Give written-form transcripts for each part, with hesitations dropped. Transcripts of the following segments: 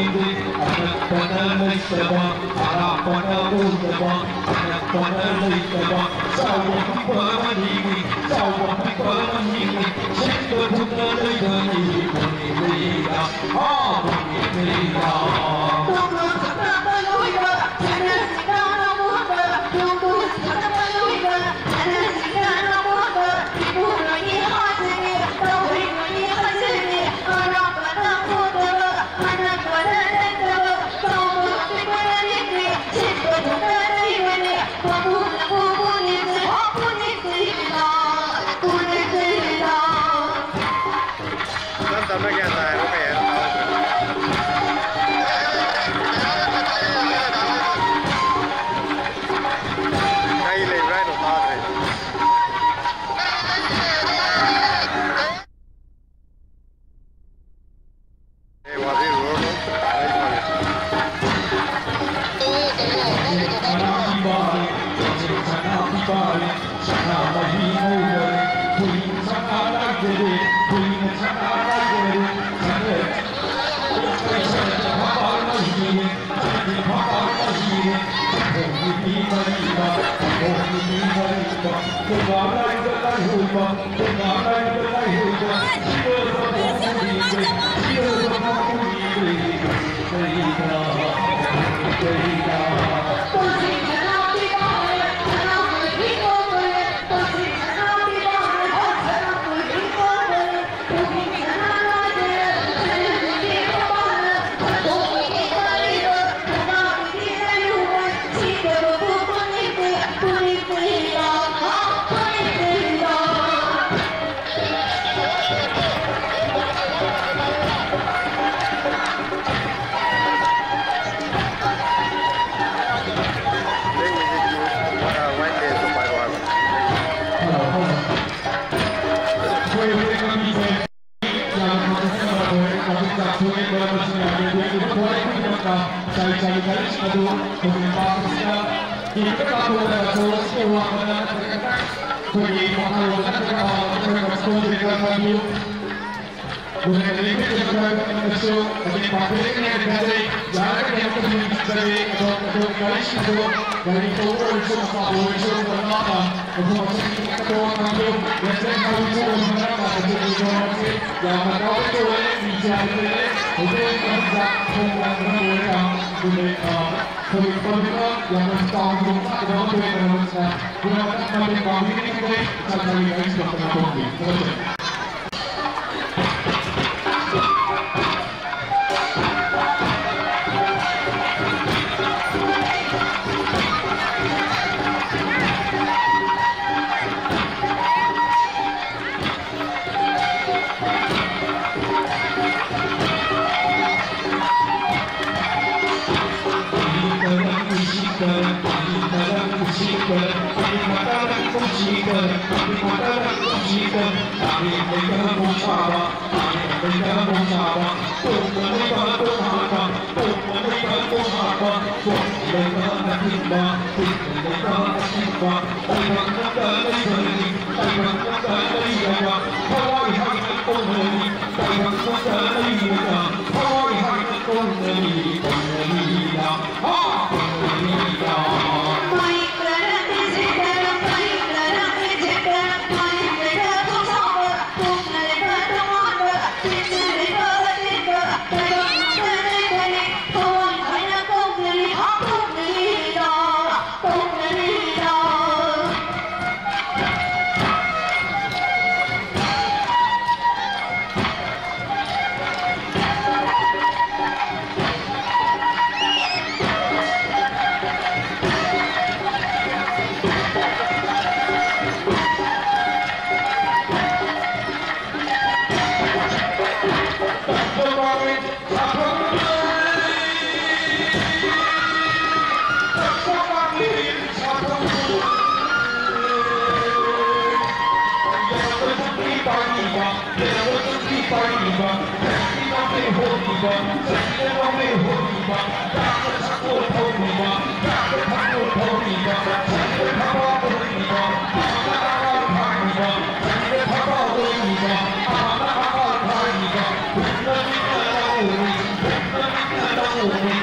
mimpi, anak pada leitaba, arah pada utaba, anak pada leitaba, sawah pemandiri, sawah pemandiri, siapa putra leitani, bunyi leita, bunyi leita. Tama kaya tayo kaya kaya lay right on padre wadi rono Saya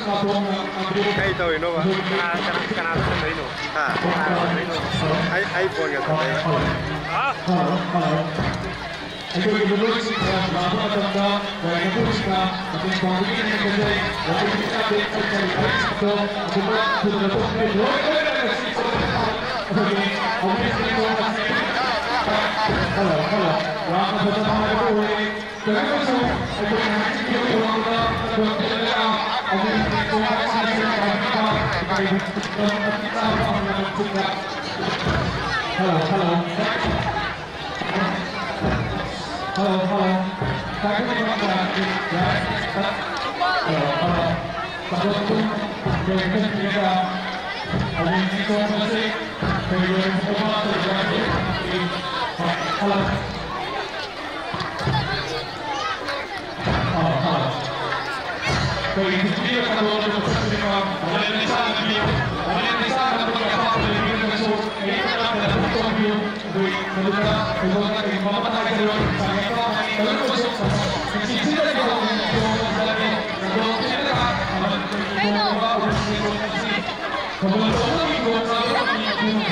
Kay tao ino ba? Kanada sa Marino. Ha. iPhone ka sa tayo. Ah. Ito yung lulusin ka, mababagam ka, kaya nabulus ka, at yung pangulin ng kagay, at yung pinagkabit at sa ito, at yung mga pinagkabit, Hello. Wala ka sa mga gawin. Kaya gusto, ay kung nakikita yung iwan ka, kung kilala, ay kung nakikita ka, ay kung nakikita ka ang nakikita. Hello. Kaya kung nakikita, Hello. Pagod ko, kaya nakikita, ay dito kasi, kaya yung kumata, Hello. Kaya hindi ka kalawag ng pagkakalima, wala na isa ang video, wala na isa ang pagkakapag ng video ng show, kaya ito lang na ito ang video, kaya naluka, kaya mamapatay ka doon, sa ito, kaya ito show, nagsisita ka doon, yung salami, nagawang sila ka, kung ba, kung kasi, kung wala ko lang ito, kung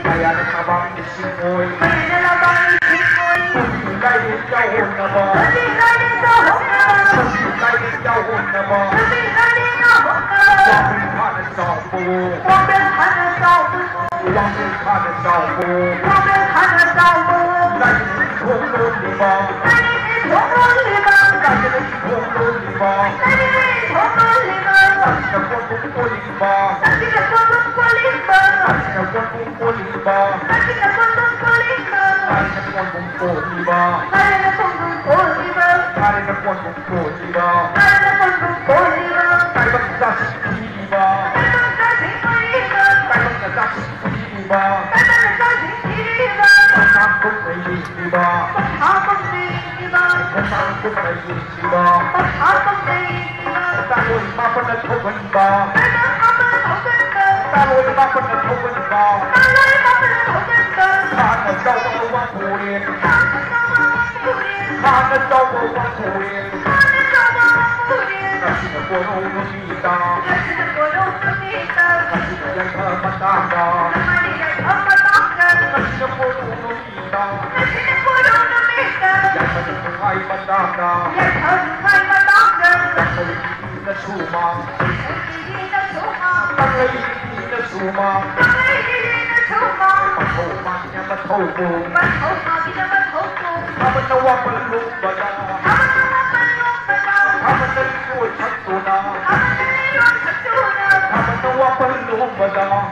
Ayana kabang isingoy. cây đến châu hồn là bò cây đến châu hồn là bò quang bên pha là sầu bù quang bên pha là sầu bù cây đến thuốc luôn đi bò cây đến thuốc luôn đi bò cây đến quân cũng quân đi bò Hãy subscribe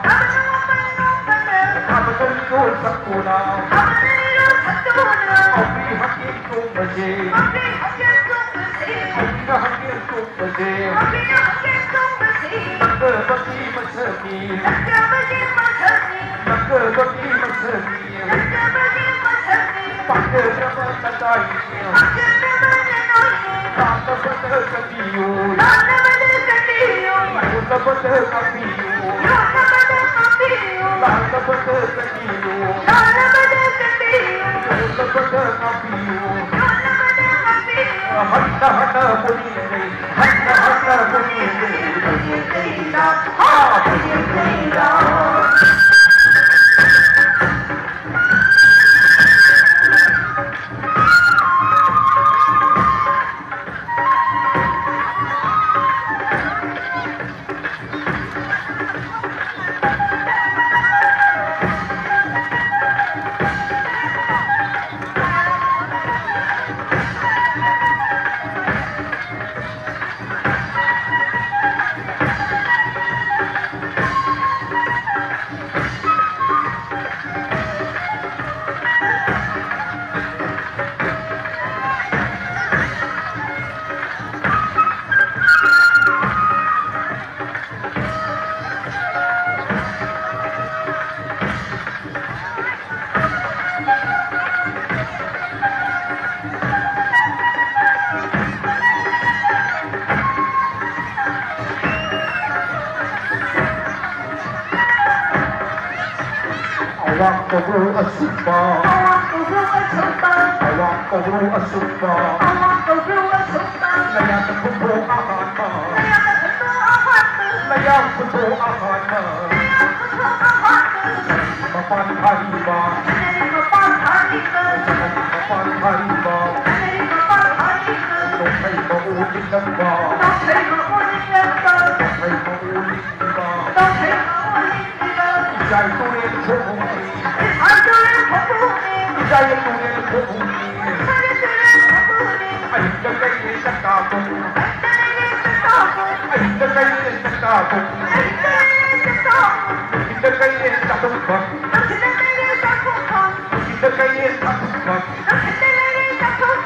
cho kênh Ghiền Mì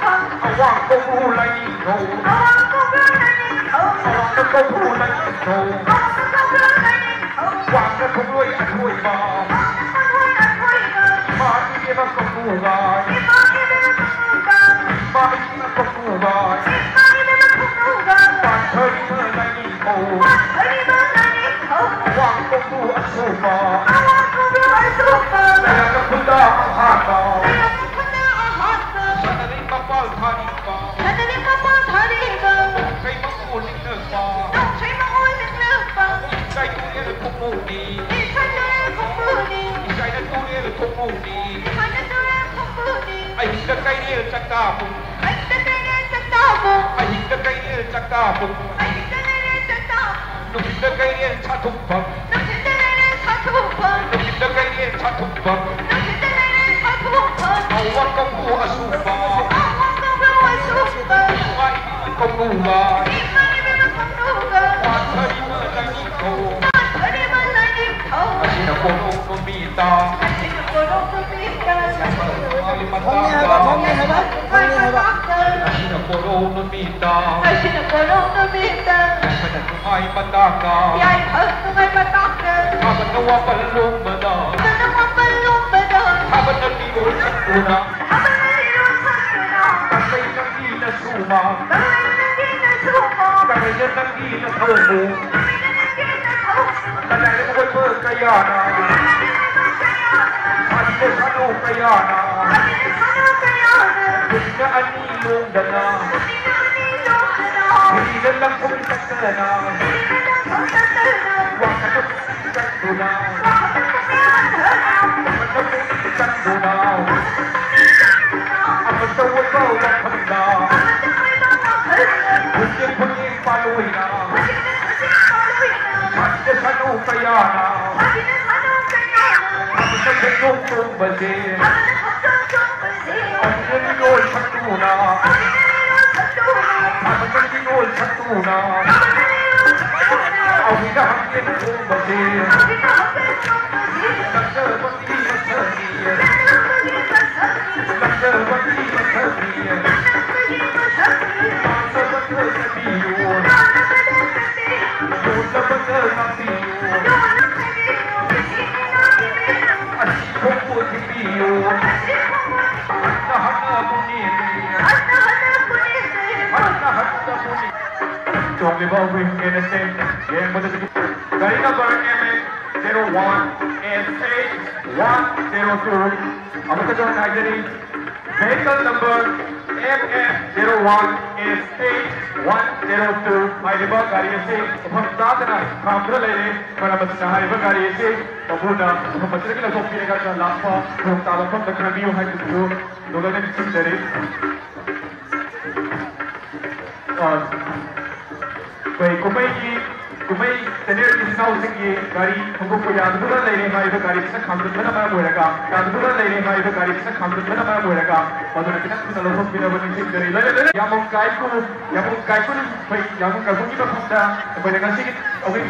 Gõ để không bỏ lỡ những video hấp dẫn. kayo cakapun. Ahik kayo cakapun. Nukita kayo catumpang. Nukita kayo catumpang. Awak kamu asupa. Ay kamuha. Watari malangito. Asina porong numita. Asina porong numita. Ay pataka. Kapan nawa palong mada. Kapan nagigol sa tuna. Kapay nang inasuma. Kapay nang inasuma. Talay mo ko'y magkayana. Sabi ko sa'yo kayana. Hindi na anilong dana. Hindi na lang kong sakana. Huwag ka na pumisan doon. Huwag ka na pumisan doon. Ang masawal ba wag handa. Punyeng paluin na. Sabi na sa'yo kayana. Sabi na sa'yo tumbali. Ang nangyol sa tuna. Ang nangyol sa tuna. Ang hinahangin tumbali. Nagsabati masaniya. Nagsabati masaniya. Nagsabati masaniya. Gari number MN01 S8102. Apa saja nak jadi? Vehicle number MN01 S8102. Hariba gari ese phamdana kamra lele para basna hariba gari ese pabuna phamdana kila sopi ega ka lafa phamdana pham dakna biyo hai tu dogane sindare और कोई कुमई तेरे किसनाउ सिंह ये गाड़ी हमको यादपुरा लेने का इधर गाड़ी से खामदुल में ना मैं बोलेगा यादपुरा लेने का इधर गाड़ी से खामदुल में ना मैं बोलेगा और तो कितना कुछ लोगों को बिना बनी सिंह करे ले या मुंकाई को भाई या मुंकाई को नहीं पसंदा तो बोलेगा सिंह अभी तो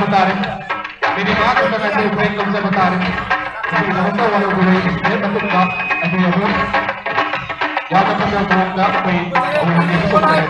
बता रहे मेरी बात मैं वैसे फ्रेंड लोग से बता रहे कि लड़का वालों को ये मतलब का अभी अभी या तो मैं बोलूँगा कोई और नहीं सोच रहे हैं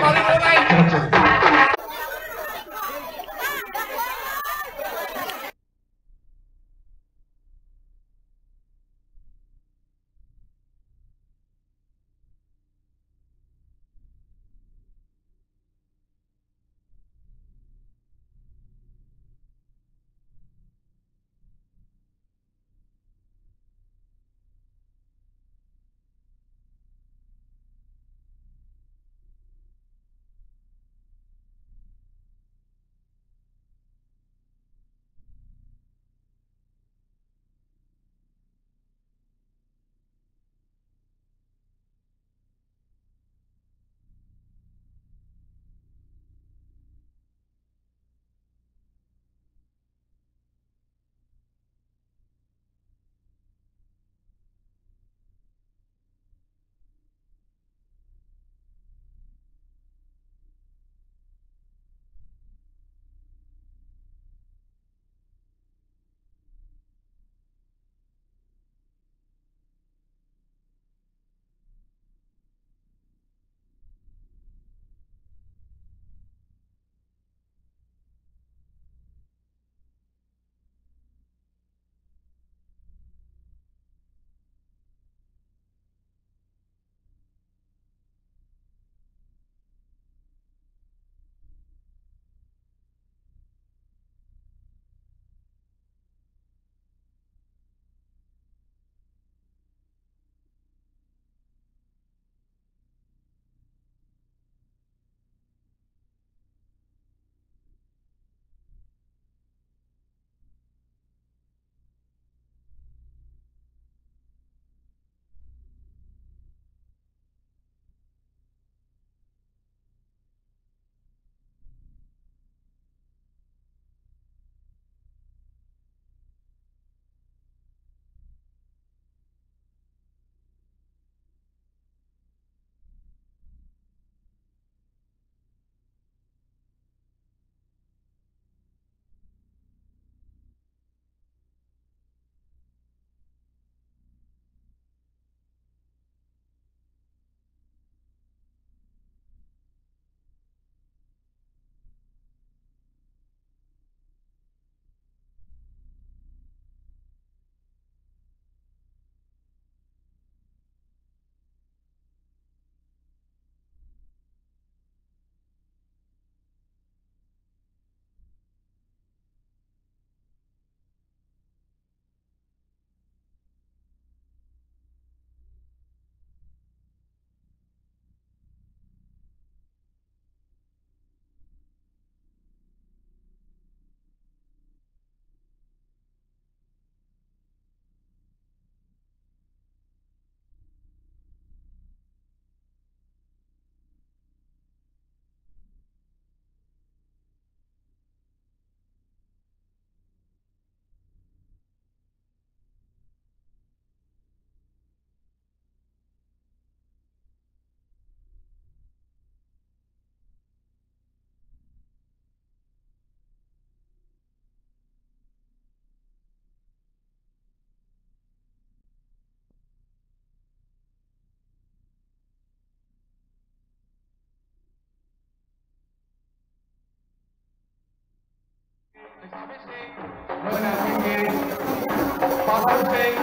hosting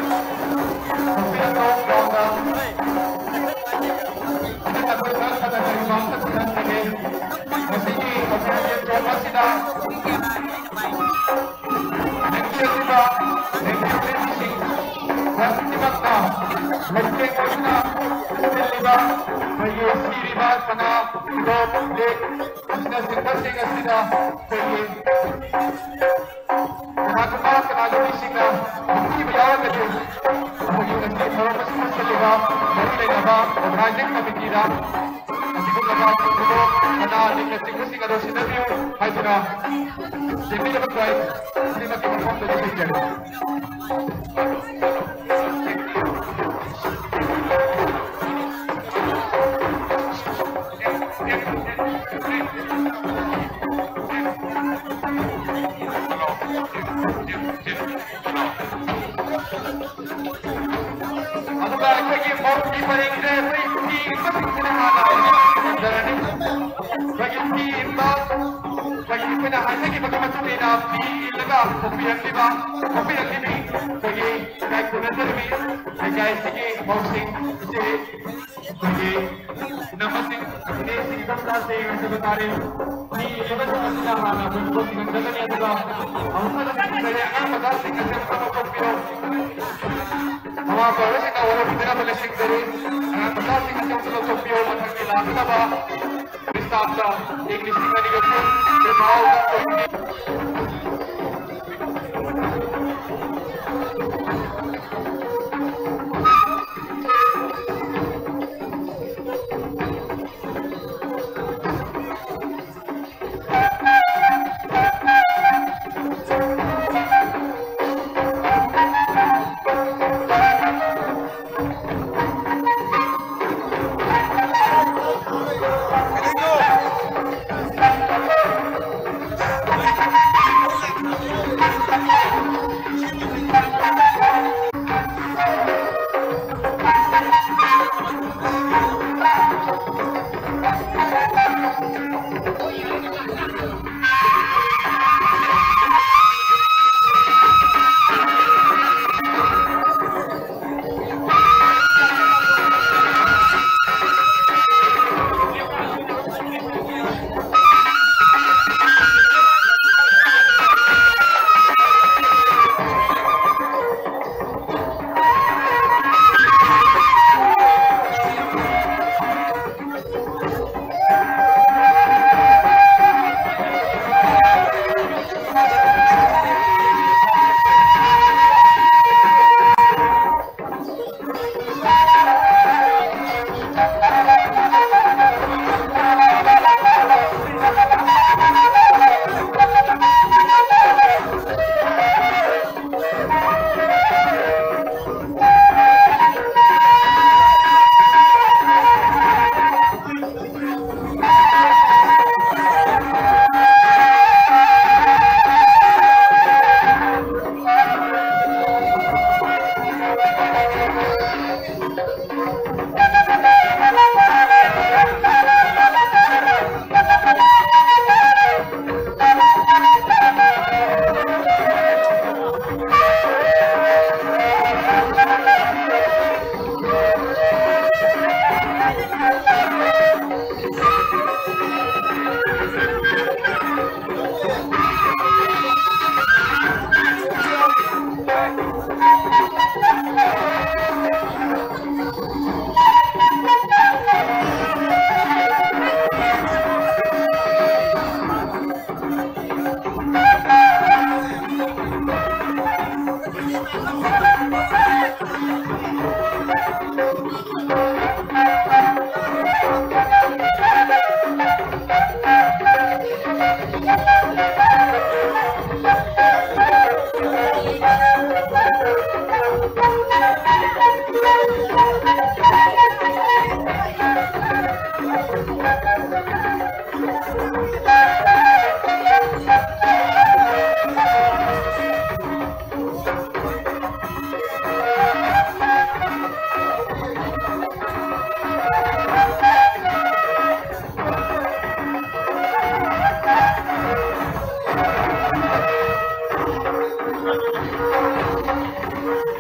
Filipino Ronda. Nagtatagdag sa nagtatagdag sa sinasagin. Masigi, Australian Ronda sila. Nag-check diba? Nag-check Nagtibag na. Nag-check ko na. Diba? May ba sana ito public. Sinasing-kasing na sila. Kanagawising na. Hindi ba yawag na din? Para mas sa liha. Marulay na ba? Project na bitira. Nasigod na ba? Tulo. Kanaaling nasing-kasing na daw sinabyo. Ay ito na. Hindi na mag-drive. Hindi mag-inform na din dyan. Ano ba akhirnya mau diparingkan di pinahanap bagi timbang bagi pinahanap lagi bagaimana tidak diilaga kopi yang lima bagi naik kuda termi guys sige housing sige bagi namasing ini singkat saja yang sebenarnya di lepas pinahanap bentuk dengan yang juga awak dari akan magasing kasi sama kopi mga pawis na wala pinapalising dari pagkasing at yung sunod sa piyo magkakila kita ba stop sa English nga niyo po trabaho na po hindi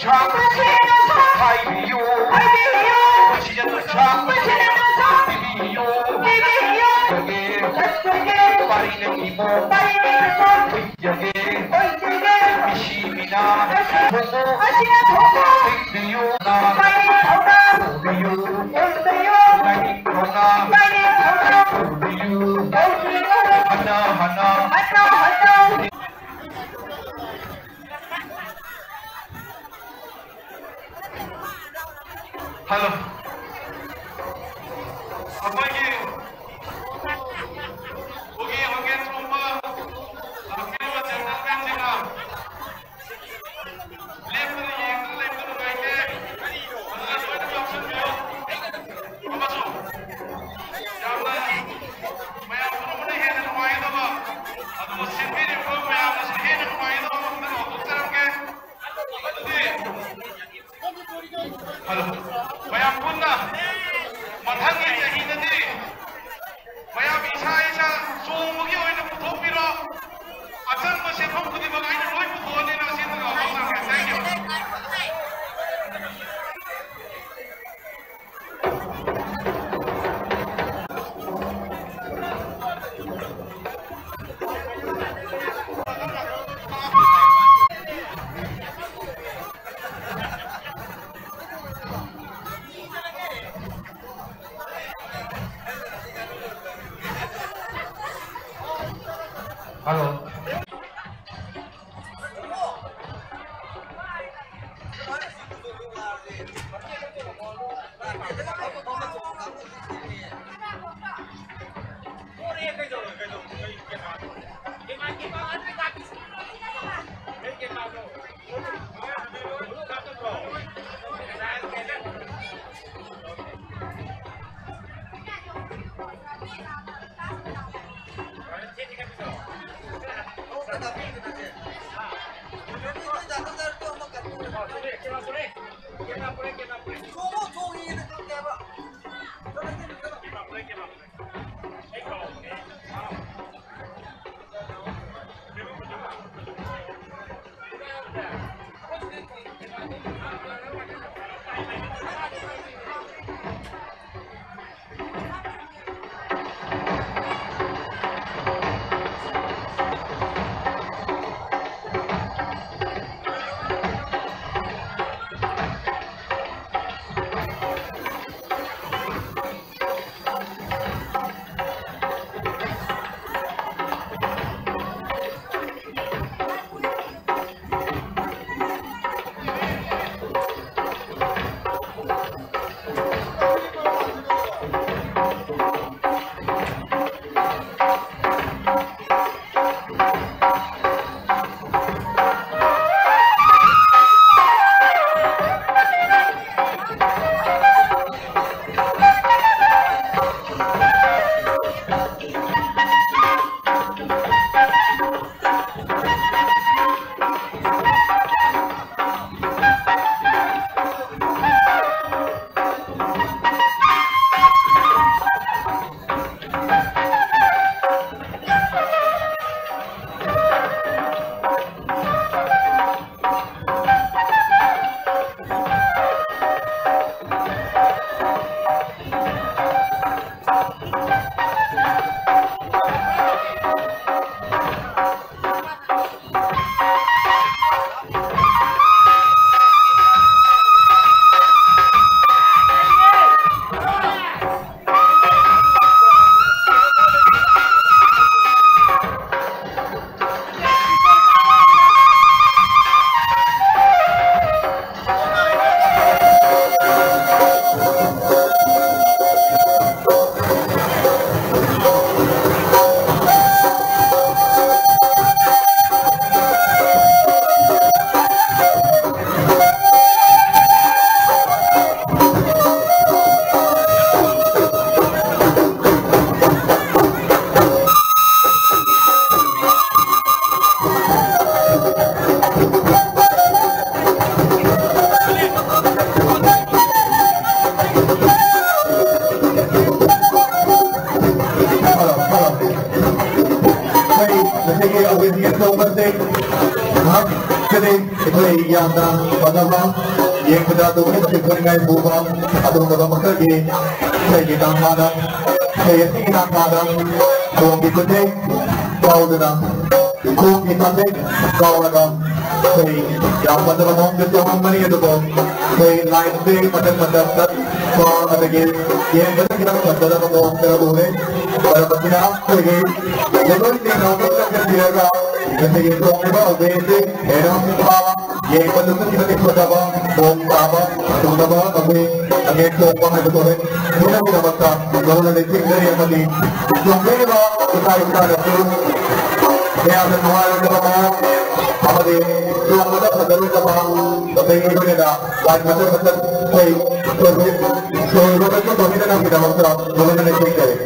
Chop, Hello. Apagi. Okay, again Chomba. Akhir wa channel kan singa. Left to yang left to right ke. Allah swat option diyo. Amaso. Jamna. Maya pura pura he na mai da ba. Adu simbi ni ko maya na he na mai da ba na to taram ke. Hello. Maya punna. Mathang ye jahi na di. Maya bisa isa somugi oina puthopiro. Asan ko se thom kudi bagai na loi puthone na sin na ba ka. Thank you. Hello. Jadi, itu yang pada yang bersatu ini masih dengan bukan atau beberapa kerja saya kita ada saya kita ada kau kita dek kau dengan kau kita dek kau ada saya yang pada orang kita orang mana itu kau saya lain dek pada kau ada yang benar kita pada orang kita boleh pada pada lagi jangan tinggal kita kerja Kasi yung mga iba, obese, erang bawa, yung panunan kita ng pagkaba, buong tama, itong naman, kami, ang ito, pang ito rin, hindi na minabasa, gawin na rin, hindi na mali. Yung mga iba, kita yung kanasin, kaya ang nangalan ka mga, kapatid, yung mga sa gawin ka mga, patingin ko nila, kahit masasasal, say, so, yung mga ito, hindi na lang minabasa, gawin na rin, hindi na rin.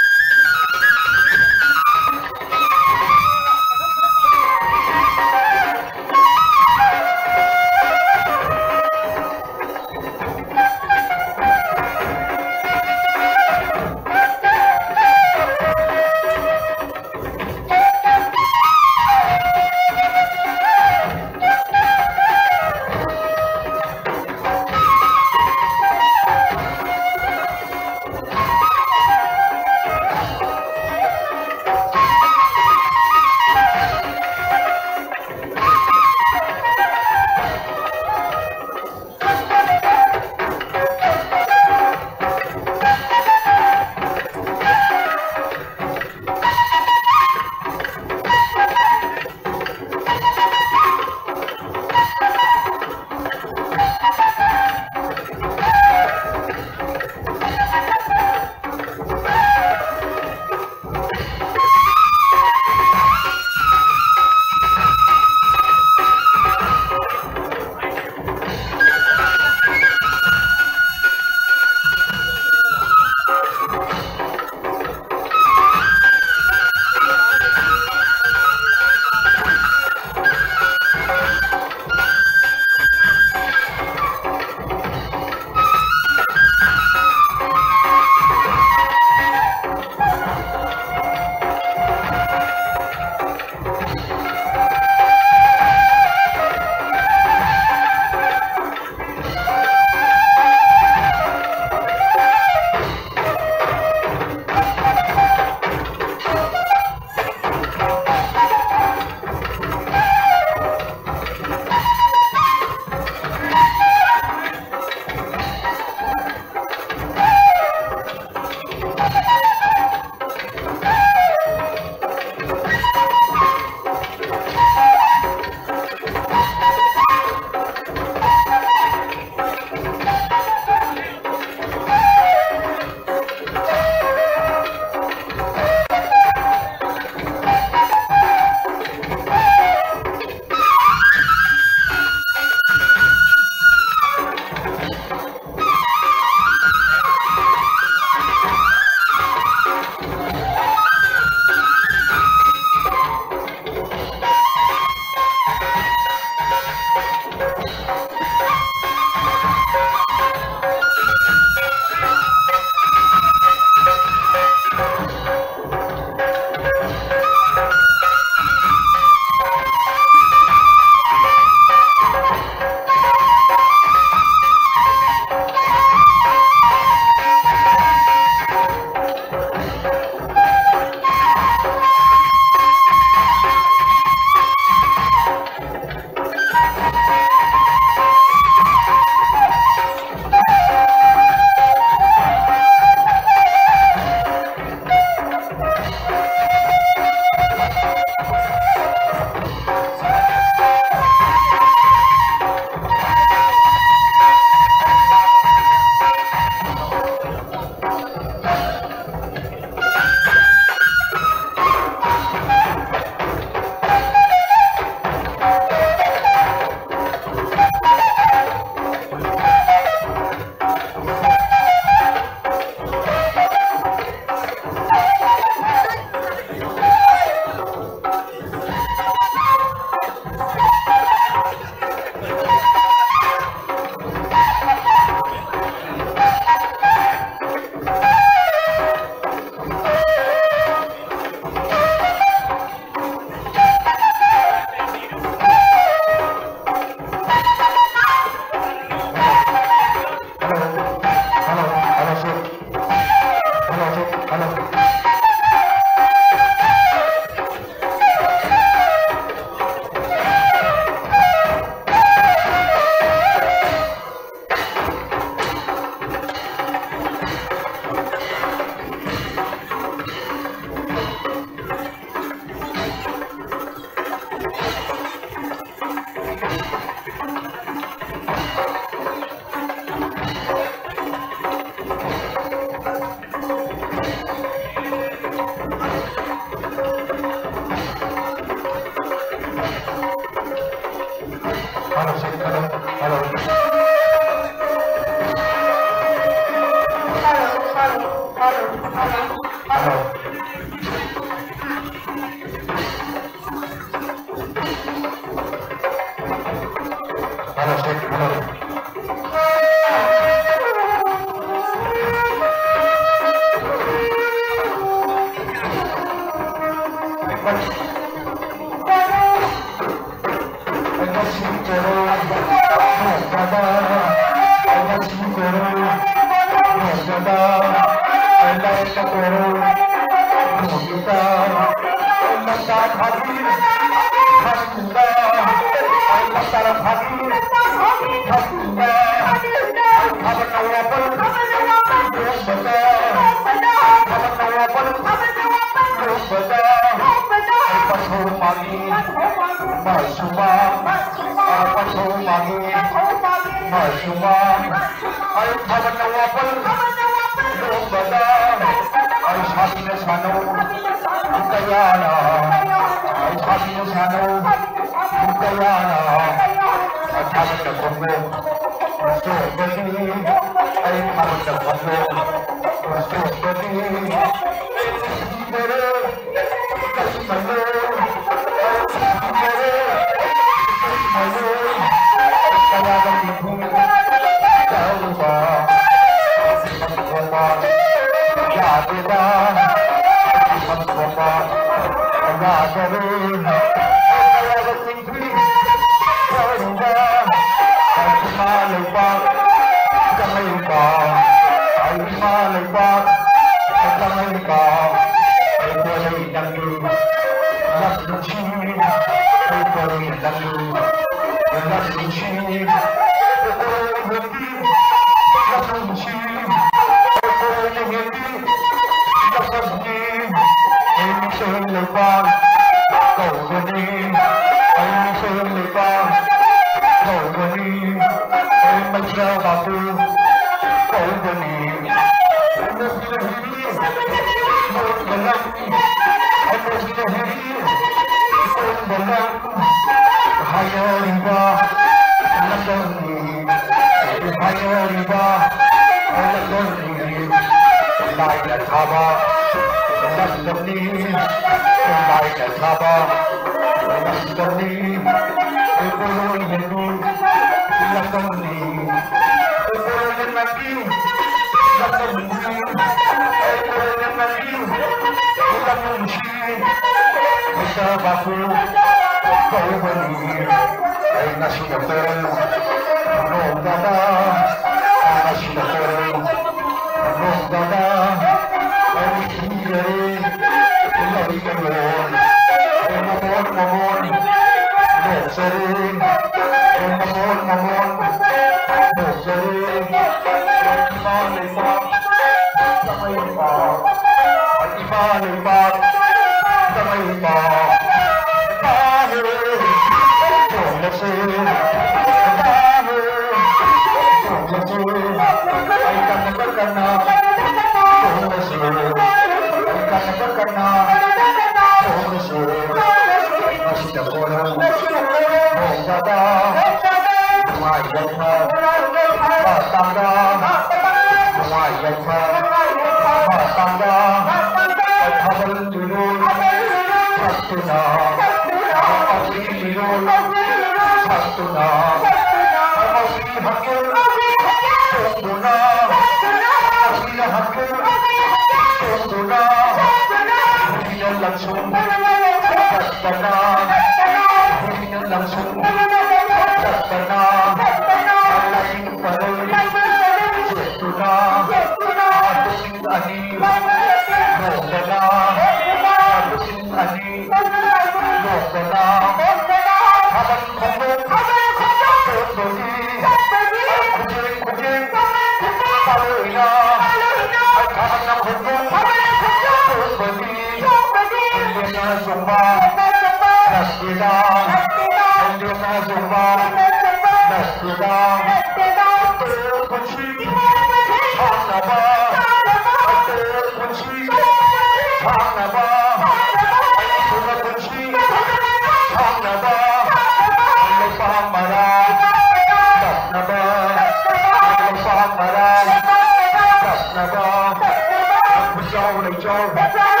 Joe Apa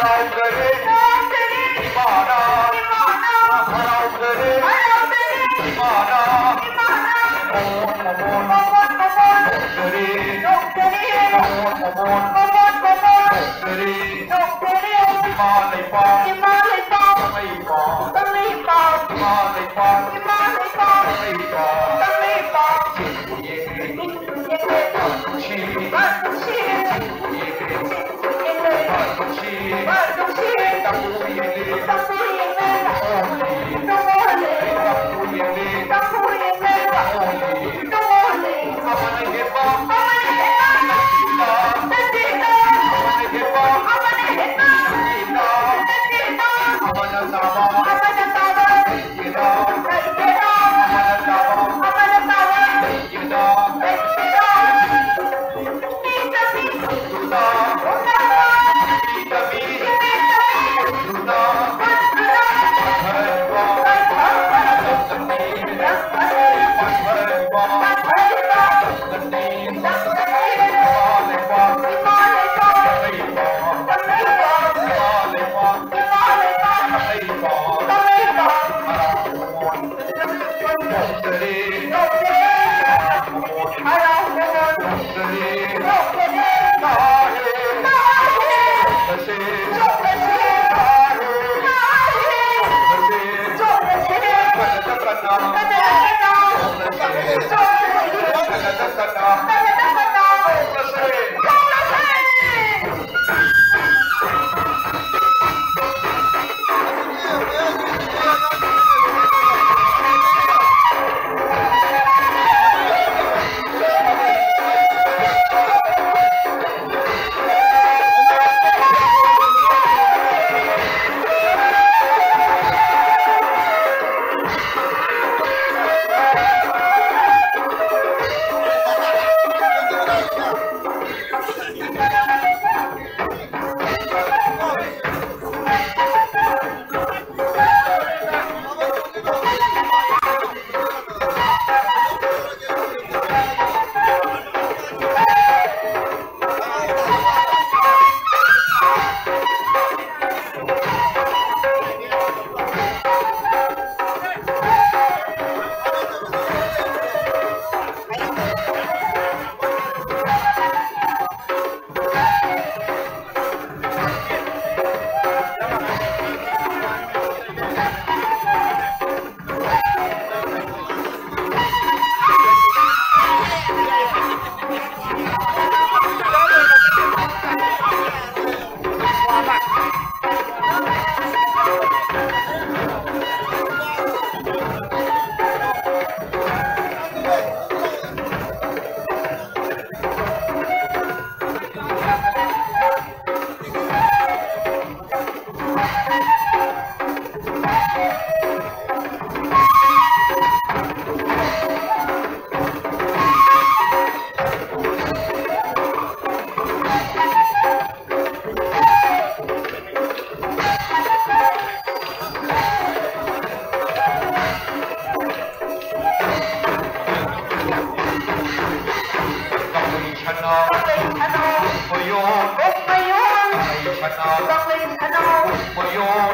Hãy subscribe cho kênh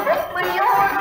Ghiền Mì Gõ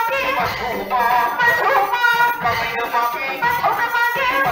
để không bỏ lỡ Hãy subscribe cho kênh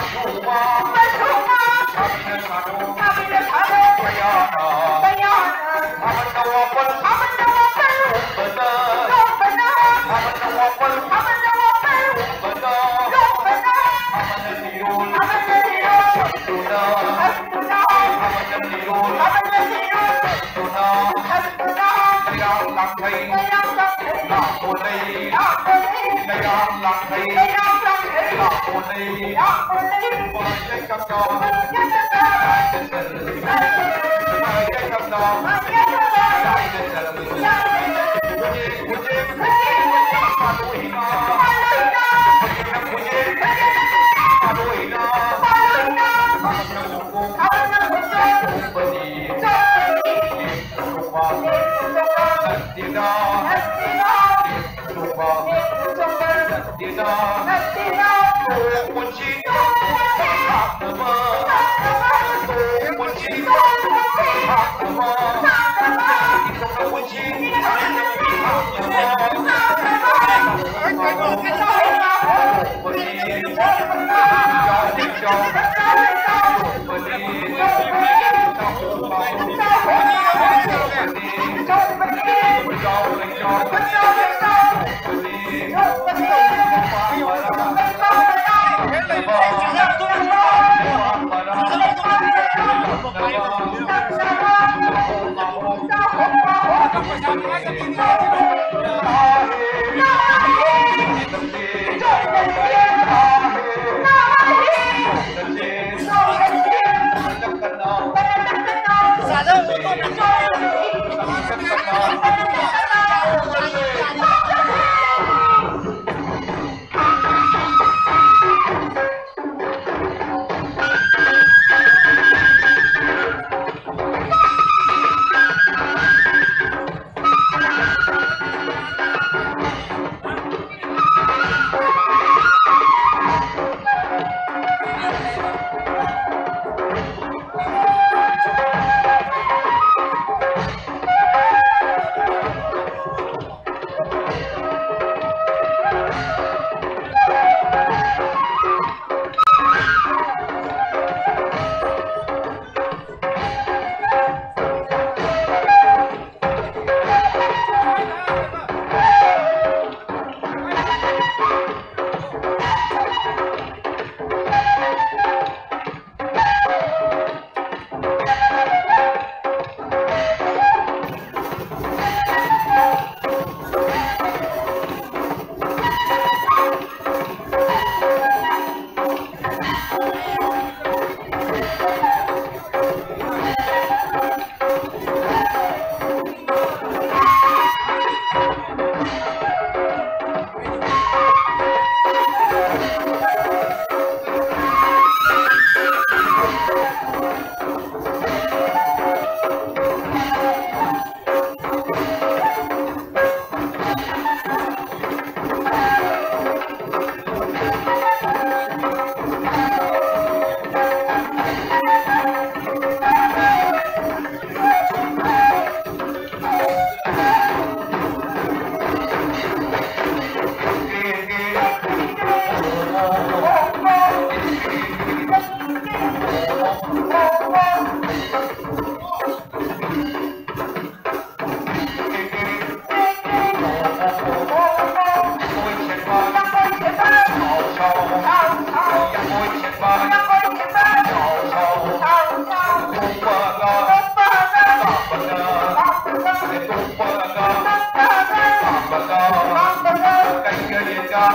Ghiền Mì Gõ để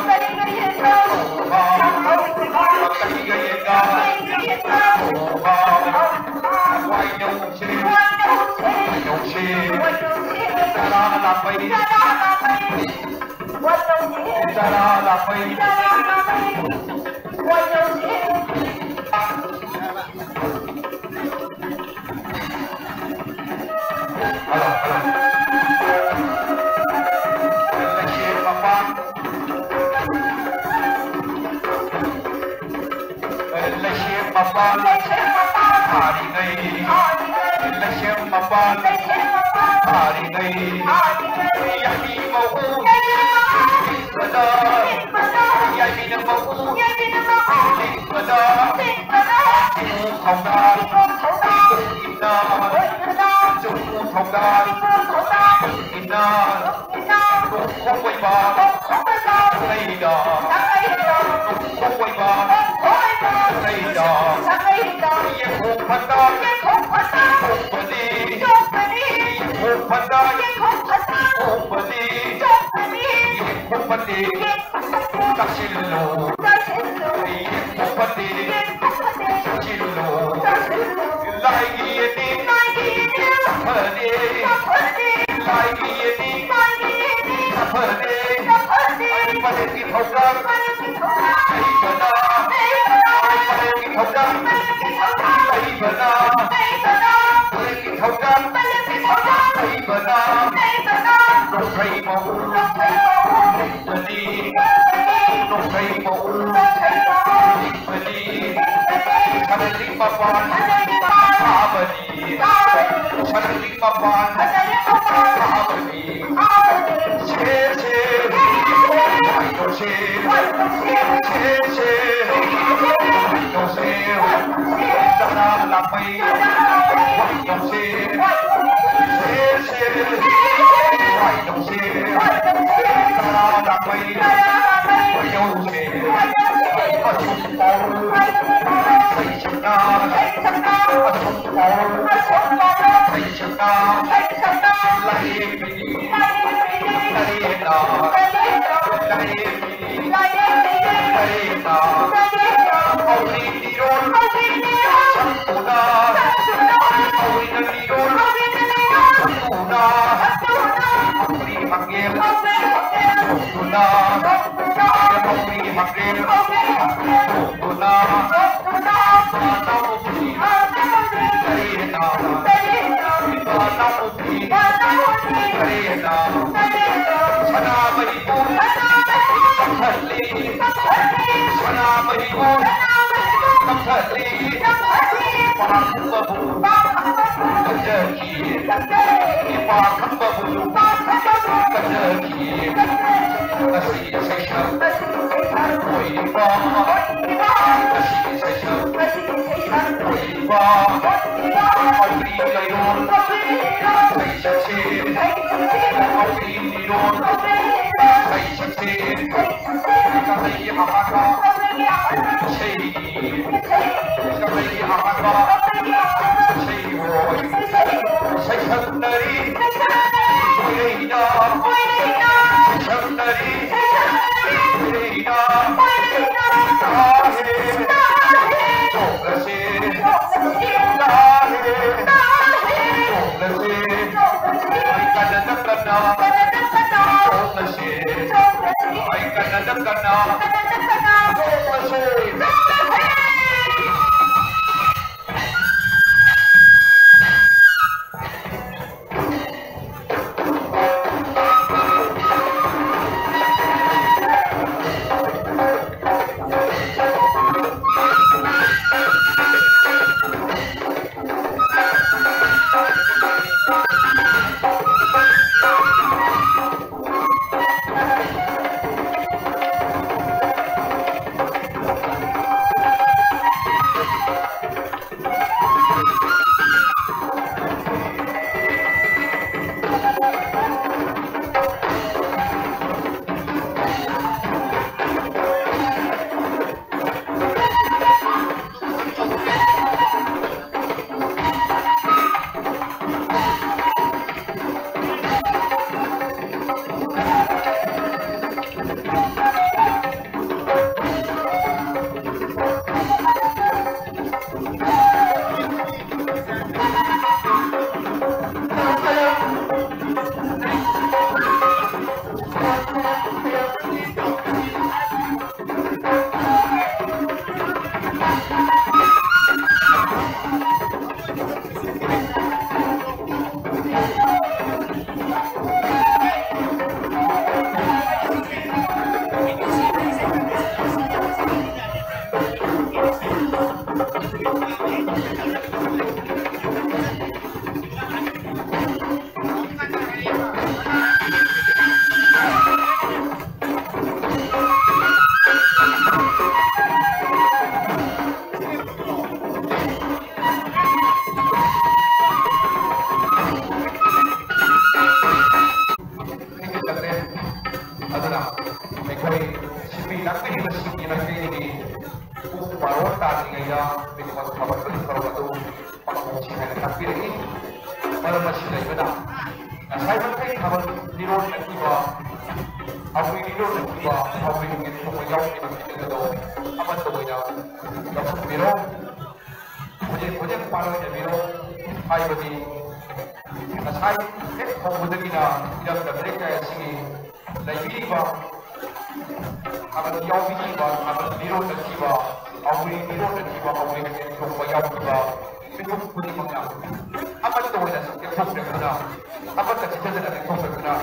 không bỏ lỡ Sipi nakpili ba sipi nakpili kung parawat tadi ngayon biniwan kabar ko sa parawat ito pangkusihan ng nakpili para masila iba na saya berkait kabar nilor ng iba ako yung nilor ng iba ako yung tumayaw ni magkita daw amat tuloy na kapag biro Punya paruh yang biru, hai bagi, nasai, kau muda kita tidak ada mereka yang sini, lagi ba, akan jauh ini ba, akan biru dan jiwa, awal biru dan jiwa, awal yang itu bayar jiwa, itu punya mana, apa itu wajah yang kau berguna, apa terjadi dengan yang kau berguna,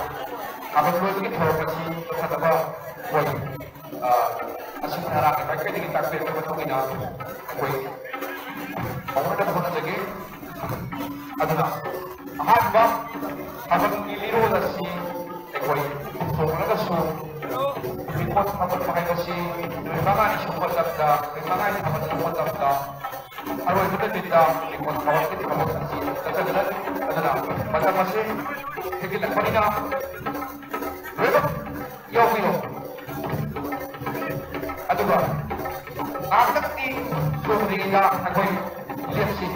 apa itu lagi thor kasih, kata apa, wajah, asyik harap kita ini kita pilih betul ini, wajah. Orang dah bukan lagi, adalah apa? Apa keliru nasi, ekoi, orang dah su, report apa pakai nasi, memang ini semua terda, memang ini apa semua terda. Kalau itu tidak, report kawan kita kawan nasi, terjadi adalah macam masih kita paling nak, berapa? Ya milo, adalah. Akan di sumbernya ekoi. Lihat sih.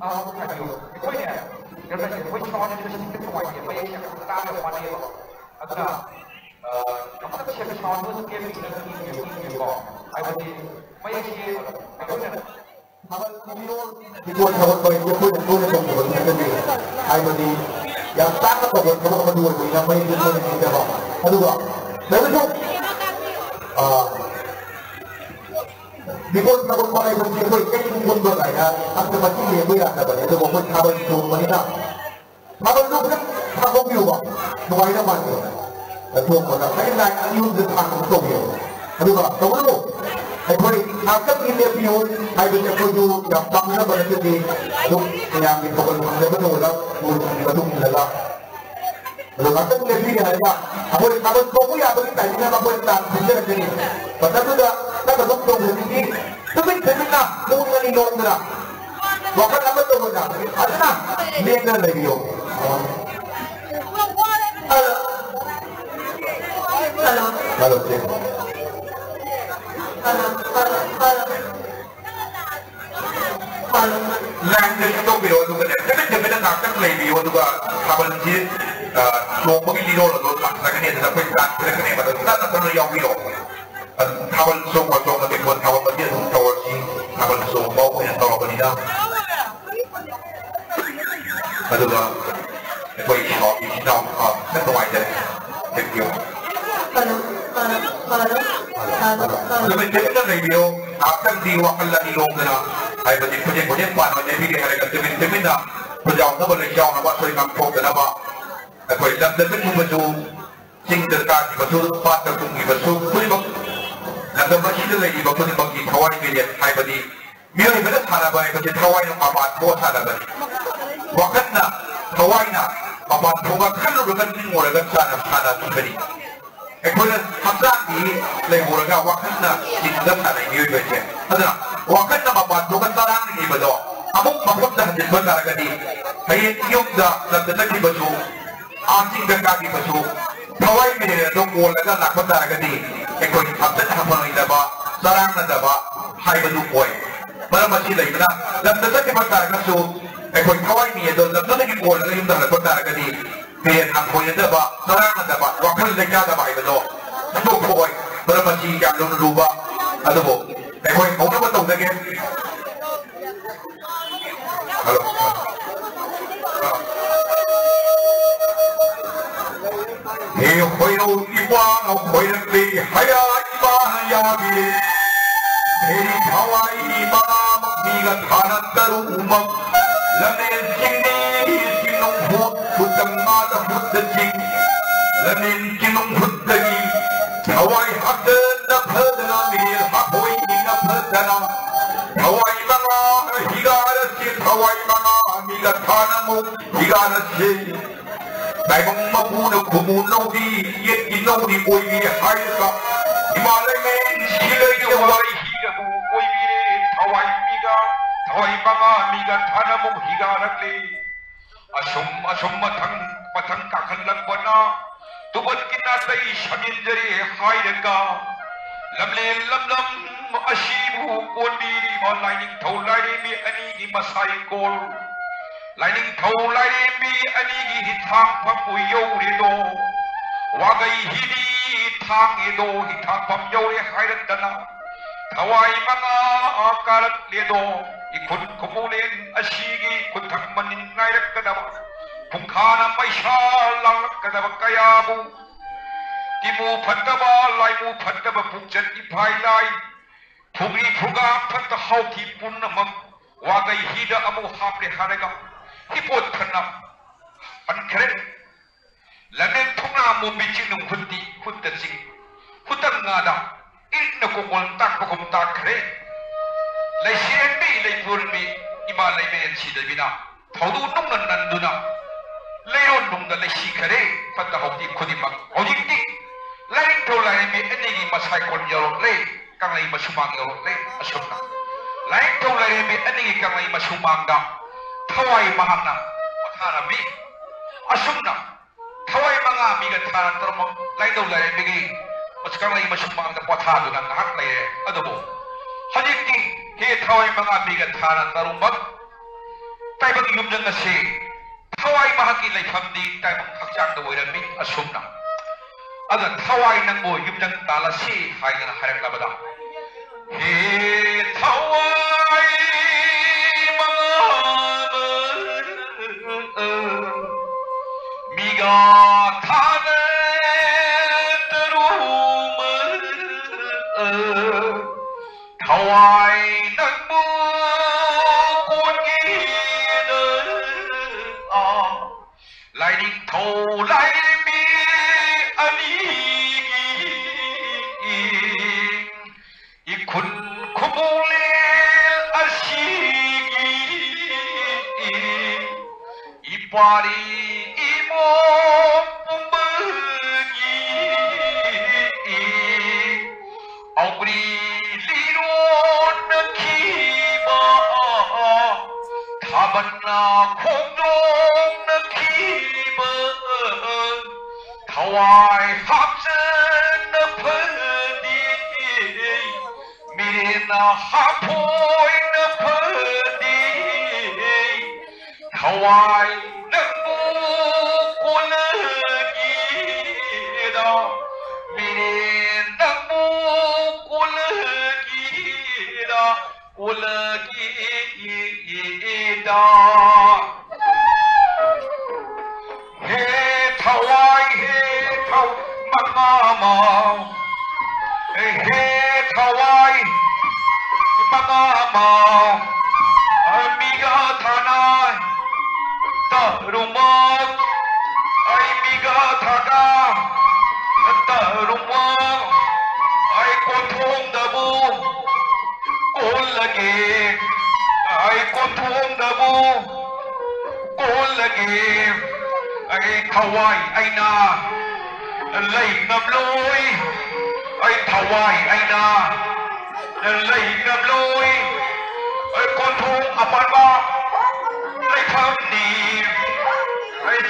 Bukan itu. Itu ni. Kerana itu cuma ni mesti kita buat dia. Baik yang kita ada pada dia. Adakah apa siapa cuma tu game ini kau. Ayat ni baik dia. Kawan minor dibuat kawan baik dia pun yang sendiri. Ayat ni yang sangat bagus kawan kedua tu yang baik dia pun yang jawab. Kedua, lalu tu Because kawan pakai baju itu kan pun bergaya, aku macam ni boleh ada pada itu bukan kawan itu mana. Kawan itu kan kawan biru, dua ini mana? Itu mana? Saya nak use the kawan itu biru. Aduh, kawan itu. Aku akan ini biru, aku nak pergi yang bangsa berada di yang di kawan itu betul lah, betul lah. Kalau akan ini biru ada, aku kawan itu ya beri tadi nak apa yang tak bisa jadi. Pasal tu dah. Tak betul begini, tapi kenapa mungkin ini longgar? Bukan apa tu benda? Ada nak lenggar lagi yo. Halo, sih. Lenggar itu biru tu kan? Tapi jika nak tak lagi biru tu kan? Kapan sih? Longgar ini longgar tu, maksudnya ni ada pesan, pesan ni pada kita tak perlu yang biru. Kawan semua orang yang buat kawan macam tu, kawan si, kawan semua orang yang tahu apa ni dah. Betul tak? Kau ikut, ikut, tak tahu aja. Betul. Lebih cepat review, akan diwakil lagi longgar. Hai berjumpa punya pan, macam ni hari kerja temin dah. Berjauh tu boleh jauh, nampak sering kampung kenapa? Kau ikut temin betul, sing terkait betul, patut tunggu betul, boleh. Nanti macam lagi waktu ni bagi Hawaii media, hai bagi, mila mana sana baik bagi Hawaii nak apa buat sana bagi. Waktu na Hawaii na apa buat kan lu kan ni orang kan sana tu bagi. Ekor hamzah ni lagi orang waktu na di dalam sana ini bagi. Ada waktu na apa buat sarang ni betul. Amuk makut dah jadi benar lagi. Hai tiup dah nanti lagi betul. Asing dan kaki betul. Hawaii media tu orang kan nak benar lagi. Ekor hamzah apa ni dah sarang na dah hai betul boy. Mana masih lagi mana? Nanti lagi benar lagi. Ekor Hawaii media tu nanti lagi orang lagi dah benar lagi. Biar aku yang dah sarang na dah waktu lagi dah hai betul. Betul boy. Mana masih yang lu lupa. Ada bo. Ekor orang betul lagi. Halo. Hei, hoi no iwan, hoi no ti, haya iwan ya bi. Hei, Hawaii iwan, miga thanan tarumak. Lamin sini, sinong hut, hutang mata hutang. Lamin sinong hutang. Hawaii hadan na phadna mir, Hawaii na phadna. Hawaii mga higara si thawai manga amiga thana mo igana se dai bang mapu na khumu no di yet ki no di koi bi hai ka himalay men sile ki wai hi ka bu koi bi re thawai manga amiga thana mo igana le asum mathang ka khan lak bana tubat kina sai shamin jare hai ka lamle lam ashibu kondiri ma lining thau lai mi ani gi masai kol lining thau lai mi ani gi hithang phapu yo re do wagai hidi thang e do hithang pham yo re hairat dana thawai manga akarat le do ikun kumulen ashigi kuthak manin nairak kadaba phungkhana maisha lang kadaba kayabu timu phattaba laimu phattaba pukchat iphai lai Pugri Puga put the hauki punamam, Wagai Hida Amu Haple Haraga, Hipot Kana, Uncred Lanet Tuna Mubichin Hutti, Huttasi, Hutanada, Inakokon Takokum Takre, Lasiende, Lay Purmi, Imalay and Sidavina, Taudu Numan Nanduna, Leon Nunga Lasikare, but the Hauki Kudima, Ojiti, Lai Tolai, Enigi Masai Yellow Lay. Kang lai masumang yo le asumna lain to lai me ani kang lai masumang da thawai mahana mathara mi asumna thawai manga mi ga thara tarmo lai to lai me gi kang lai masumang da patha du na hak lai adobo hajikti he thawai manga mi ga thara tarumak tai bang yum jang na se thawai mahaki lai phamdi tai bang hakchang da oiran mi asumna aga thawai nang bo yum jang talasi hai na harak labada he thawai manga miga thane tarum thawai nang bo kon gi na lai ding thau lai Ikun kumule ashigi ipari imo pumbagi augri liro nakiba thabanna khongdong nakiba thawai hapsen na hapoi na phadi thawai na bu kulagi da mire na bu kulagi da he thawai he thaw mangama he thawai Mangama Amiga Thana Tarumak Amiga Thana Tarumak Ai Kothong Dabu Kol Lage Ai Kothong Dabu Kol Lage Ai Thawai Aina Lay Nabloi Ai Thawai Aina Lay ngập lôi con thùng apan ba lay tham ni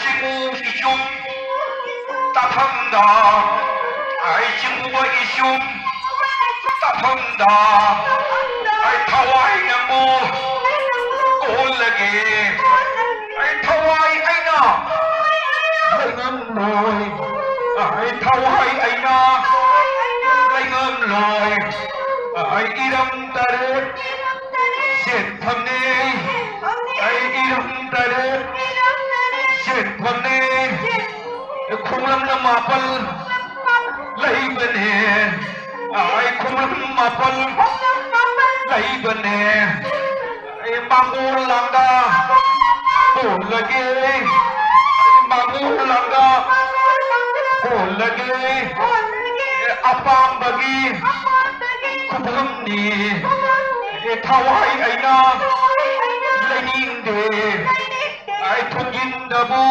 chimu isum ta tham da chimu ba isum ta tham da thawai namu kol lage thawai aina lay ngâm lôi thawai aina lay ngâm lôi ai iram taret set thamne ai iram taret set thamne khumlam na mapal lai bane ai khumlam mapal lai bane ai mangul langa bol lage mangul langa bol lage apam bagi Kumni, Thawai Aina, Lenin de ai thung yin da bu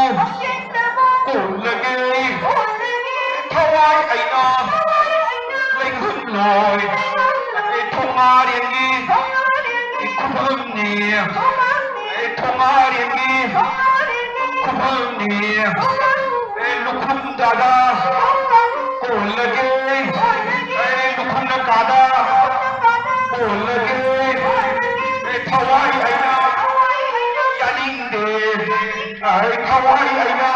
kun lagi thawai ai na lên hưng lồi ai thung ma điện đi khung hưng nè ai thung ma điện đi khung hưng nè ai lục hưng da da kun lagi ai lục hưng na ka da kun lagi ai thawai ai na yaning de ai thawai ai na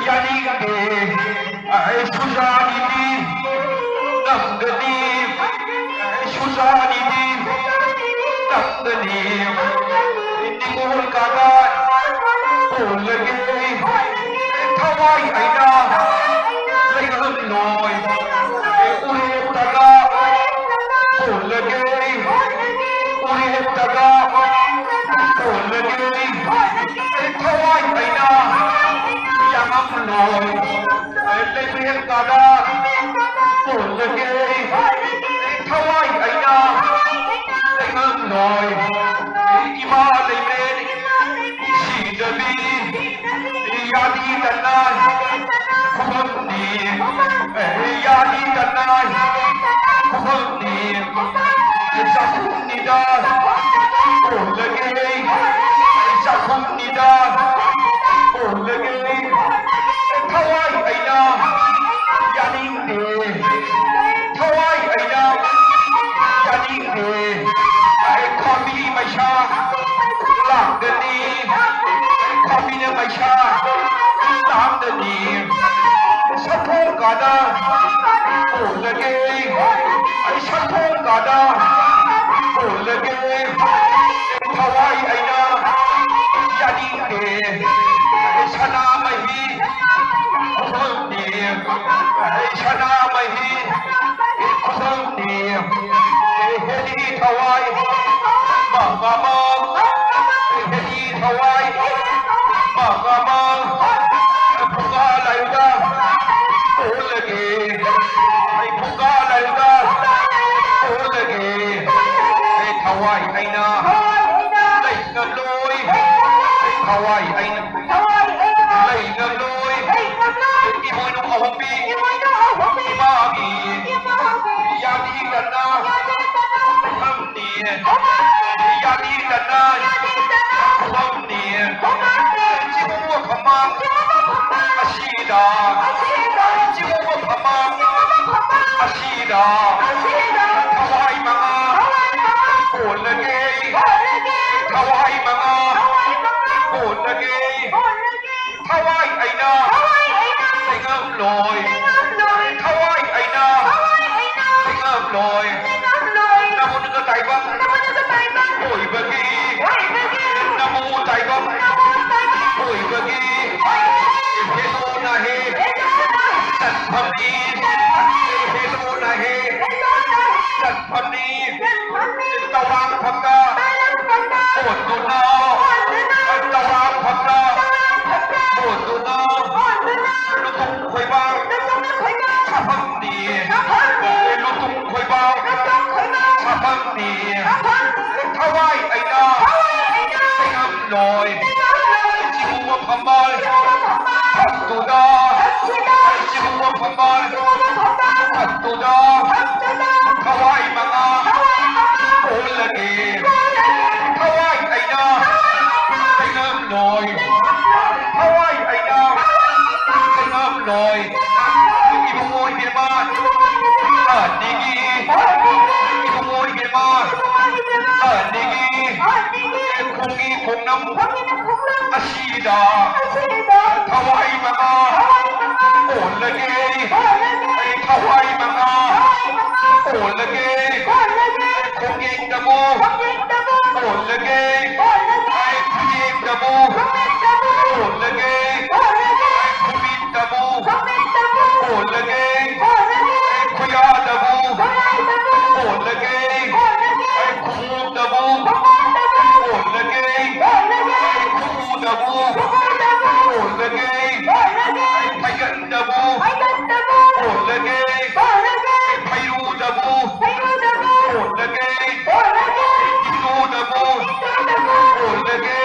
yaning de ai sujani di nangani ai sujani di nangani ningul kada kun lagi thawai ai na lấy hưng nồi uri taga kun lagi uri taga kun lagi thawai ai na yang am nồi lấy miếng kada kun lagi thawai ai na lấy hưng nồi ima lấy men si dabi yadi tanai khum ni yadi tanai khum ni sakhum ni da kun lagi sakhum ni da kun lagi thawai ai na yaning de thawai ai na yaning de ai khami mai sha lang de ni khami ne mai sha lang de ni sakhum kada kun lagi ai sakhum kada kun lagi thawai ai na yaning de sana mahi khum ni sana mahi khum ni hedi thawai ma ma ma hedi thawai ma ma ma phuga laida kun lagi ai phuga laida kun lagi thawai ai na lấy ngâm lôi thawai ai na lấy ngâm lôi imoi no ahombi imagi yadi kana khum ni yadi kana khum ni jimu khamang asida jimu khamang asida thawai manga kun lagi thawai manga kun lagi thawai ai na lấy ngâm lồi thawai ai na lấy ngâm lồi namu nương tay văng oi bagi namu tay văng oi bagi hello na he sat phani hello na he sat phani tawang phakka ot tu na tawang phakka ot tu na lu tung khoi bao pham ni lu tung khoi bao pham ni thawai ai na ai ngâm lồi jimu pham bal pham tu da jimu pham bal pham tu da thawai manga kun lagi thawai ai na ai ngâm lồi thawai ai na ai ngâm lồi ibu moi birma nigi ibu moi birma nigi khungi khungnam asida thawai manga kun lagi thawai manga kun lagi khungi damu kun lagi khungi damu kun lagi khungi damu kun lagi khuya damu kun lagi khu damu kun lagi khu damu kun lagi phayan damu kun lagi phairu damu kun lagi isu damu kun lagi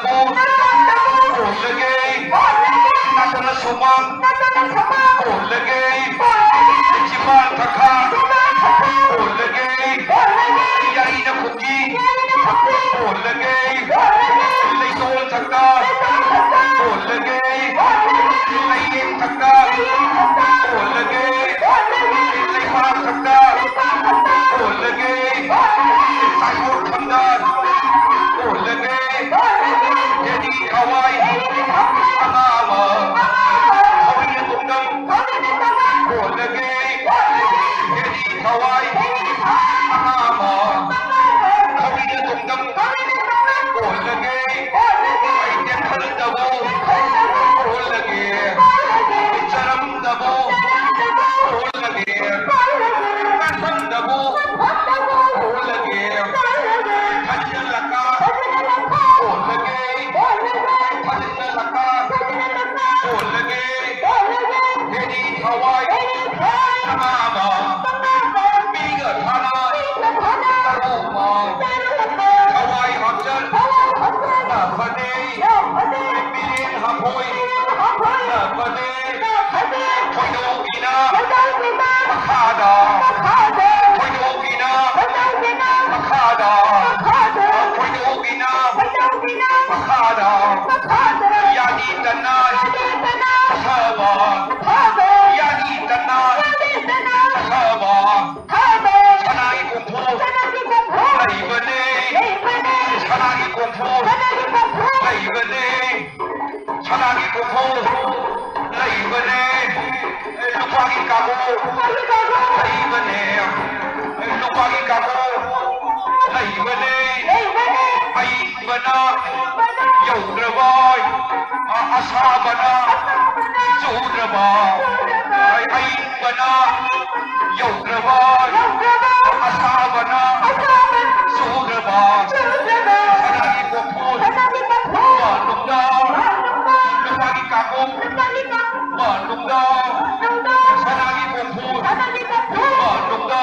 Dabu, Olagay, Natala Sumang, Olagay, Chiman Taka, Olagay, Yaina Kuki, Olagay, Laysol Taka, Olagay, Layin Taka, Olagay, Laypan Taka, Olagay, Sayor Khandan, Olagay, Jadi Kawai, Anama, Hawi Tungdam, Olagay, Jadi Kawai, Anama, Hawi Tungdam, Olagay, Aiden Khal Dabu, Olagay, Charam Dabu, Olagay, Khan Dabu, Olagay, Khan Laka, Olagay, Khan Laka, Olagay, Jadi Kawai, Anama, Biga Thana, Taroma, Kawai Hamjan, Nafane, Bilin Hamoy, Nafane, Koido Ina, Makada, Koido Ina, Makada, Koido Ina, Makada, Yani Tanan, Hava, Yani Tanan, Hava, Chanai Kumpu, Laibane, Chanai Kumpu, Laibane, Chanai Kumpu, Laibane, Lupagi Kago, Laibane, Lupagi Kago, Laibane, Aibana, Yodraboy, Asabana, Zodraba, Aibana, Yodraboy, Asabana, Zodraba, Sanagi Kopur, Manungda, Lupagi Kago, Manungda, Sanagi Kopur, Manungda,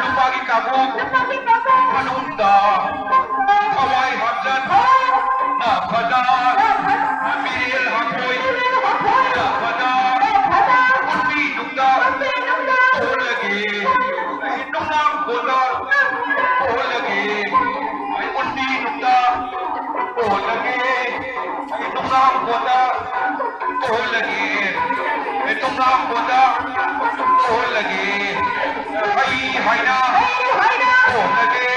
Lupagi Kago, Manungda, Kawai Hamjan, Nafada, Miril Hamoy, Nafada, Unbi Nungda, Olagi, Nunam Boda, Olagi, Unbi Nungda, Olagi, Nunam Boda, Olagi, Nunam Boda, Olagi, Hai Haina, Olagi,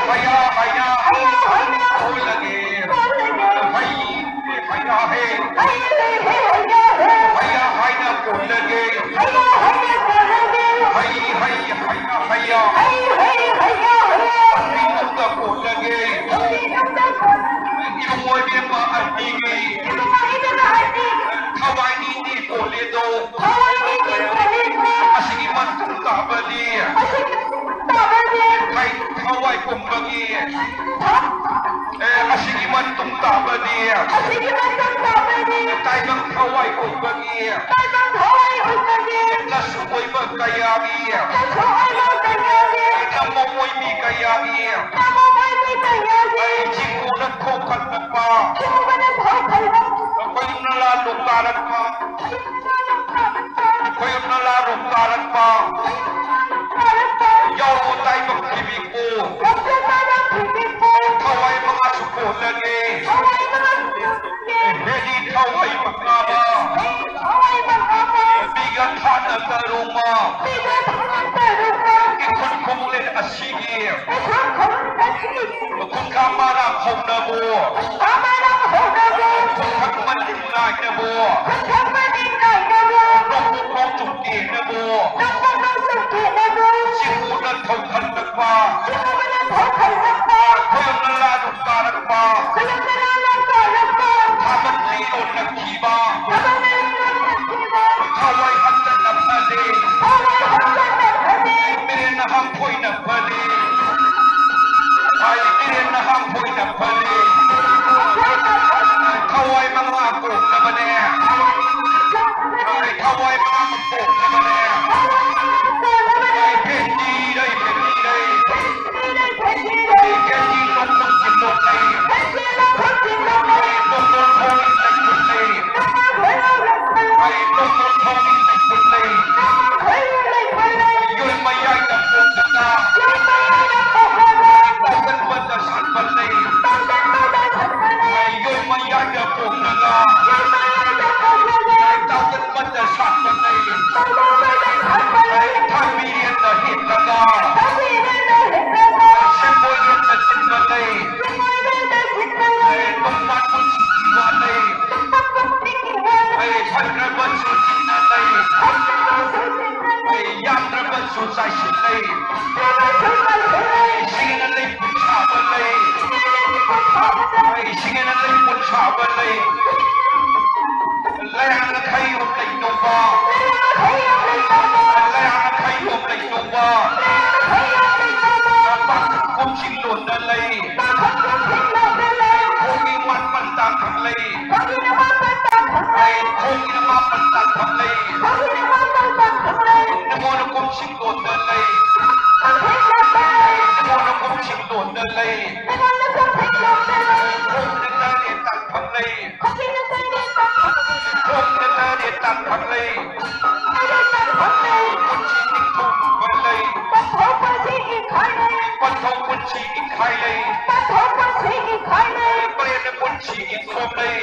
Haya Haina, Olagi, Hai Haina Hai, Haya Haina Olagi, Hai Haina Haya, Nungda Olagi, Ilmoy Dema Adigi, Kawai Nini Oledo, Asigi Mantung Tabadi, Kai Kawai Kumbagi, Asigi Mantung Tabadi, Taibang Kawai Kumbagi, Nasukoy Bagayagi, Namoy Migayagi, Jingunan Kokat na pa, Koyong nalalong karat pa, Koyong nalalong karat pa, Yaw tayo mag-ibig mo, Kaway mga suko lagi, Hindi kaway magkaba, Bigat hanap na ruma, Ikon kumulit asigi, Kung kamara kong na mo, Kung kagmalinay na mo, Kung bukong tuki na mo, Simulan kong kandag pa, Kuyong nalalong karat pa, Habang liyon nagkiba, Kaway handan na pali, Mirin na hampoy na pali, Ay mirin na hampoy na pali, Kaway mga ako na mani, Ay kaway mga ako na mani, Ay pendi day, ชิงหล่นนั่นเลยคงมีมันมันตามทำเลยไอ้คงมีน้ำมันมันตามทำเลยน้ำมันคงชิงหล่นนั่นเลยน้ำมันคงชิงหล่นนั่นเลยคงนั่นเรียนตัดทำเลยคงนั่นเรียนตัดทำเลยคนชีอีกทุ่มกันเลยปันทองคนชีอีกใครเลยเปลี่ยนคนชีอีกคมเลย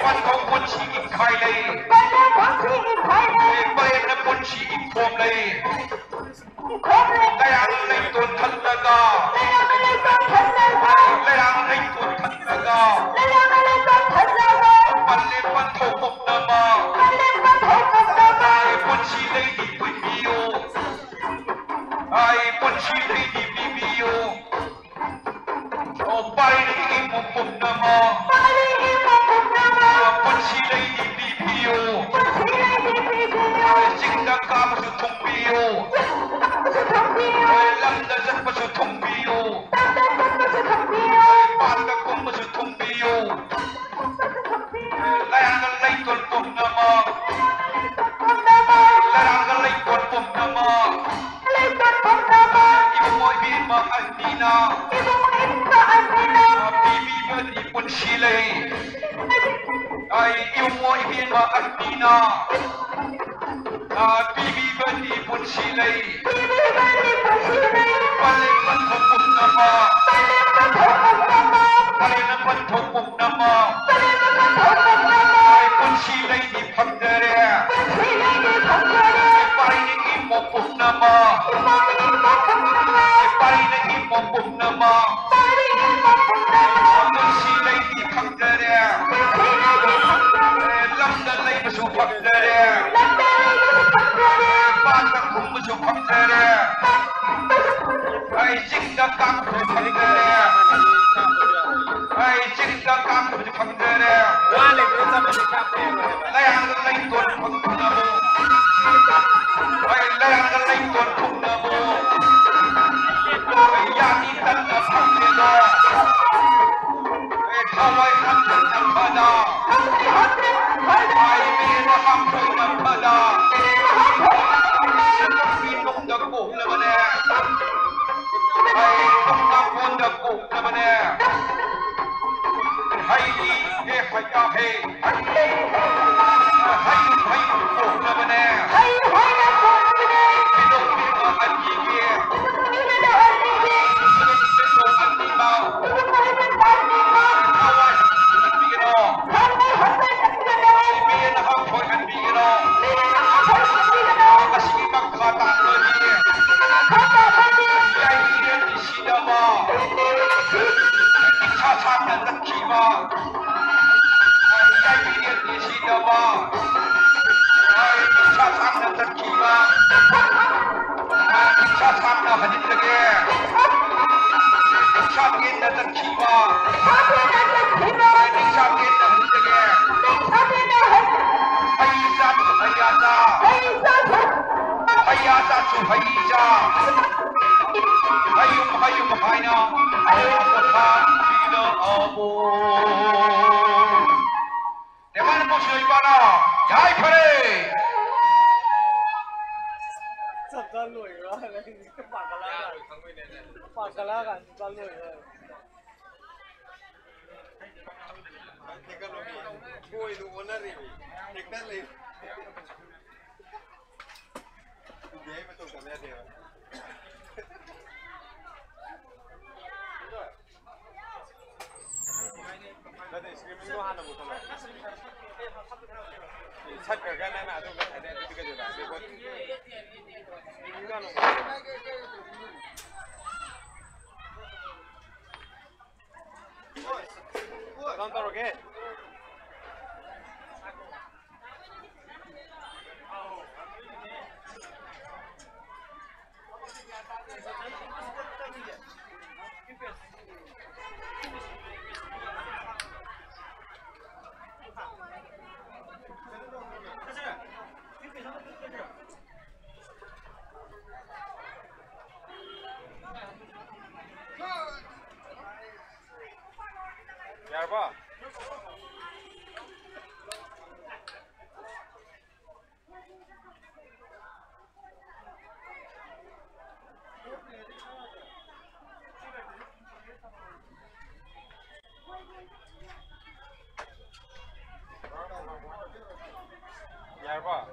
ปันทองคนชีอีกใครเลยเปลี่ยนคนชีอีกคมเลยแต่ยังในตัวทันละก็แต่ยังในตัวทันละก็ปันเล่ปันทองปกนามาคนชีเลยดีไปบิโอไอ้คนชีเลยดีบิโอโอ้ไปเลยอีมุมปกนามาคนชีเลยดีบิโอจิงดังกามาสุดทงบิโอลำดังจักมาสุดทงบิโอปานตะกุมมาสุดทงบิโอแรงกันเลยตัวปกนามาLarang galay kon pom nama Ibu mo ibig ma-andina Bibi badi pun silay Ay ibu mo ibig ma-andina Bibi badi pun silay Balik pantong pom nama Balik na pantong pom nama Ay pun silay di pagdare Parinig imo pong nama Parinig imo pong nama Kung sila'y di pagdare Lamdalay masupagdare Batang kong masupagdare Ay jingda kang masupagdare Ay jingda kang masupagdare Layang lay tuwan pagdamo Ay layang lay tuwan pagdamo Ay yakitan na pagdamo Ay kaway hamdan ng bada Ay minahapon ng bada Pinong dagpo naman Ay pinong dagpo naman Haydi hayahe Hayu po naman Pinong ang gigi Pinong ang limaw Kawan ang bigino Ibigin na hapon ang bigino Kasi magkatang lagi Yay iyan di sinama Ikasang na nakima Yay iyan di sinama Ay ikasang na nakima Ikasang na hadid lagi Ikasangin na nakima Ikasangin na hadid lagi Hayisa to hayasa Hayasa to hayisa Hayum hayum hayna Hayum hayna Bila abo Depan po siya ibana Yay pare Sắp ra lùi rồi, phạt cả lá cả, ra lùi rồi. Vui đủ nó đi, thiệt đấy đi. Dễ mà tôi cảm thấy được. Đây thì streaming nó ăn được một phần này. Chắc cả cái này là tôi có thể đem đi cái điều này đi con. Con tao rồi kìa. Yarba. Yarba.